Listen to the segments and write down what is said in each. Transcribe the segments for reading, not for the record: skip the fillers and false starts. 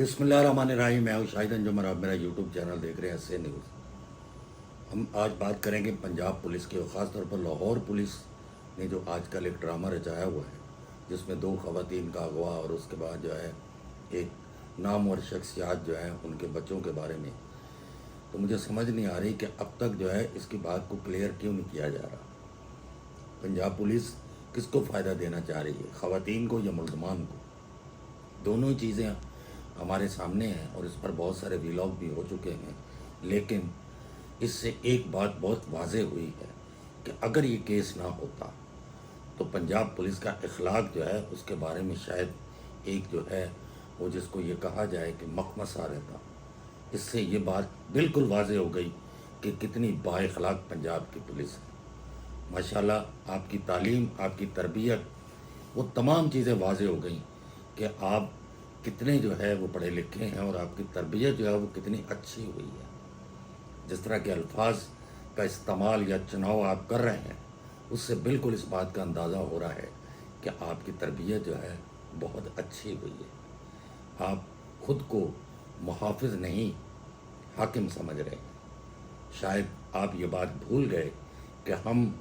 बिस्मिल्लाह रहमान रहीम। मैं हूँ शाहिद अंजुम, आप मेरा यूट्यूब चैनल देख रहे हैं एस न्यूज़। हम आज बात करेंगे पंजाब पुलिस की, और ख़ास तौर पर लाहौर पुलिस ने जो आजकल एक ड्रामा रचाया हुआ है, जिसमें 2 ख़वातीन का अगवा और उसके बाद जो है एक नामवर शख्सियात जो है उनके बच्चों के बारे में। तो मुझे समझ नहीं आ रही कि अब तक जो है इसकी बात को क्लियर क्यों नहीं किया जा रहा। पंजाब पुलिस किसको फ़ायदा देना चाह रही है, ख़वातीन को या मुल्ज़मान को? दोनों ही चीज़ें हमारे सामने हैं और इस पर बहुत सारे व्लॉग भी हो चुके हैं। लेकिन इससे एक बात बहुत वाज़ेह हुई है कि अगर ये केस ना होता तो पंजाब पुलिस का इखलाक जो है उसके बारे में शायद एक जो है वो जिसको ये कहा जाए कि मखमसा रहता। इससे ये बात बिल्कुल वाज़ेह हो गई कि कितनी बाइखलाक पंजाब की पुलिस है। माशाल्लाह आपकी तालीम, आपकी तरबियत, वो तमाम चीज़ें वाज़ेह हो गई कि आप कितने जो है वो पढ़े लिखे हैं और आपकी तरबियत जो है वो कितनी अच्छी हुई है। जिस तरह के अल्फाज का इस्तेमाल या चुनाव आप कर रहे हैं, उससे बिल्कुल इस बात का अंदाज़ा हो रहा है कि आपकी तरबियत जो है बहुत अच्छी हुई है। आप ख़ुद को मुहाफ़िज़ नहीं हाकिम समझ रहे हैं। शायद आप ये बात भूल गए कि हम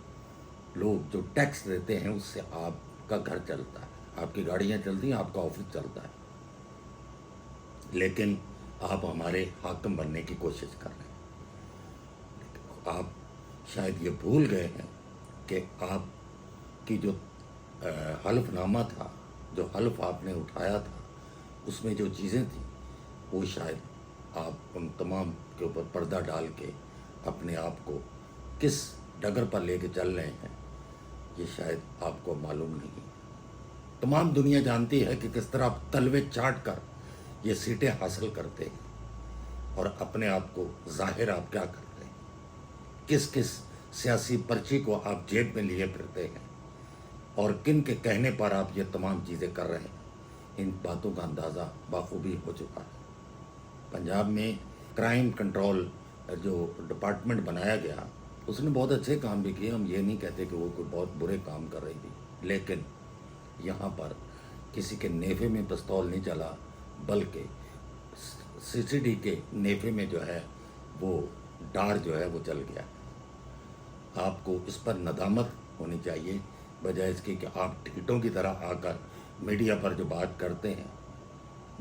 लोग जो टैक्स देते हैं उससे आपका घर चलता है, आपकी गाड़ियाँ चलती हैं, आपका ऑफिस चलता है। लेकिन आप हमारे हाकिम बनने की कोशिश कर रहे हैं। आप शायद ये भूल गए हैं कि आपकी जो हल्फनामा था, जो हल्फ आपने उठाया था, उसमें जो चीज़ें थी वो शायद आप उन तमाम के ऊपर पर्दा डाल के अपने आप को किस डगर पर लेके चल रहे हैं, ये शायद आपको मालूम नहीं। तमाम दुनिया जानती है कि किस तरह आप तलवे चाट कर ये सीटें हासिल करते हैं और अपने आप को जाहिर आप क्या करते हैं, किस किस सियासी पर्ची को आप जेब में लिए फिरते हैं और किन के कहने पर आप ये तमाम चीज़ें कर रहे हैं। इन बातों का अंदाज़ा बाखूबी हो चुका है। पंजाब में क्राइम कंट्रोल जो डिपार्टमेंट बनाया गया, उसने बहुत अच्छे काम भी किए। हम ये नहीं कहते कि वो कोई बहुत बुरे काम कर रही थी, लेकिन यहाँ पर किसी के नेफे में पिस्तौल नहीं चला, बल्कि सीसीडी के नेफे में जो है वो डार जो है वो चल गया। आपको इस पर नदामत होनी चाहिए, बजाय इसके कि आप ठीटों की तरह आकर मीडिया पर जो बात करते हैं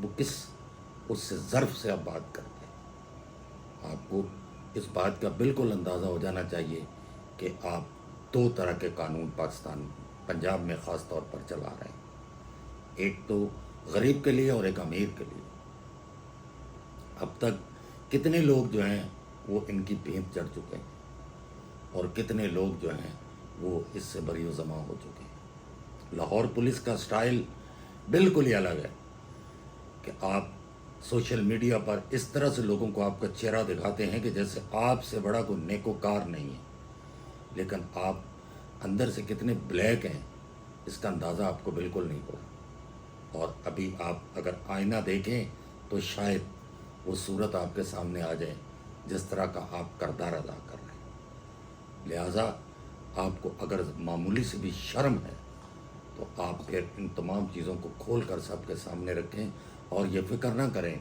वो किस उससे ज़र्फ से आप बात करते हैं। आपको इस बात का बिल्कुल अंदाज़ा हो जाना चाहिए कि आप 2 तरह के कानून पाकिस्तान पंजाब में ख़ास तौर पर चला रहे हैं, एक तो गरीब के लिए और एक अमीर के लिए। अब तक कितने लोग जो हैं वो इनकी भेंट चढ़ चुके हैं और कितने लोग जो हैं वो इससे बरी जमा हो चुके हैं। लाहौर पुलिस का स्टाइल बिल्कुल ही अलग है कि आप सोशल मीडिया पर इस तरह से लोगों को आपका चेहरा दिखाते हैं कि जैसे आपसे बड़ा कोई नेकोकार नहीं है, लेकिन आप अंदर से कितने ब्लैक हैं इसका अंदाज़ा आपको बिल्कुल नहीं हो रहा। और अभी आप अगर आईना देखें तो शायद वो सूरत आपके सामने आ जाए जिस तरह का आप किरदार अदा कर रहे हैं। लिहाजा आपको अगर मामूली से भी शर्म है तो आप फिर इन तमाम चीज़ों को खोल कर सबके सामने रखें और ये फिक्र ना करें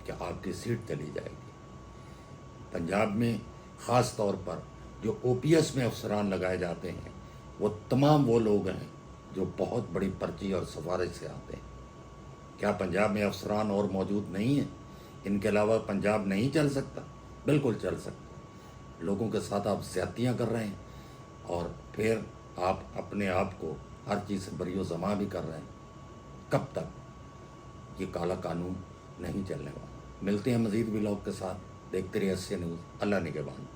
कि आपकी सीट चली जाएगी। पंजाब में ख़ास तौर पर जो ओपीएस में अफसरान लगाए जाते हैं वो तमाम वो लोग हैं जो बहुत बड़ी पर्ची और सिफारिश से आते हैं। क्या पंजाब में अफसरान और मौजूद नहीं हैं? इनके अलावा पंजाब नहीं चल सकता? बिल्कुल चल सकता। लोगों के साथ आप ज़्यादतियाँ कर रहे हैं और फिर आप अपने आप को हर चीज़ से बरी जमा भी कर रहे हैं। कब तक? ये काला कानून नहीं चलने वाला। मिलते हैं मज़ीद व्लॉग के साथ। देखते रहिए एस न्यूज़। अल्लाह निगहबान।